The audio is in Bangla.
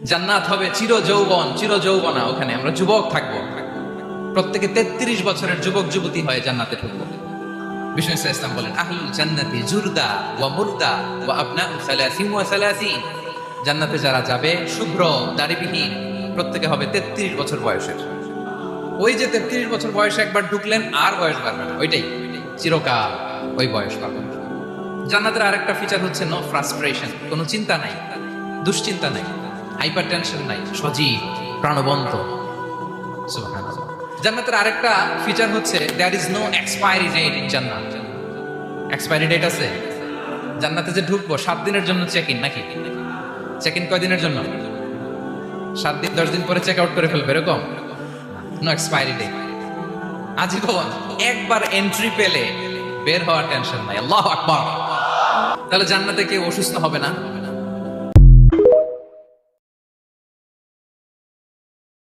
জান্নাত হবে চির যৌবন, চির যৌবনা। ওখানে আমরা যুবক থাকবো, প্রত্যেকে 33 বছরের যুবক যুবতী হয়ে জান্নাতে ঢুকবো। বিষ্ণু ইসলাম বলেন, আহলুল জান্নাতি জুরদা ওয়া মুরদা ওয়া আবনাউ সালাসিন ওয়া সালাসিন। জান্নাতে যারা যাবে শুভ্র দাড়িবিহীন, প্রত্যেকে হবে 33 বছর বয়সের। ওই যে 33 বছর বয়সে একবার ঢুকলেন, আর বয়স বাড়বে না, ওইটাই চিরকাল ওই বয়স পাবেন। জান্নাতের আরেকটা ফিচার হচ্ছে নো ফ্রাস্ট্রেশন, কোনো চিন্তা নাই, দুশ্চিন্তা নাই, হাইপার টেনশন নাই, সজীব প্রাণবন্ত। সুবহানাল্লাহ। জান্নাতের আরেকটা ফিচার হচ্ছে there is no expiry date in জান্নাত। এক্সপায়ারি ডেট আছে? জান্নাতে যে ঢুকবো 7 দিনের জন্য চেক ইন, নাকি চেক ইন কয় দিনের জন্য? 7 দিন 10 দিন পরে চেক আউট করে ফেলবে, এরকম নো এক্সপায়ারি ডেট, আজীবন। একবার এন্ট্রি পেলে বের হওয়ার টেনশন নাই। আল্লাহু আকবার। তাহলে জান্নাতে কেউ অসুস্থ হবে না,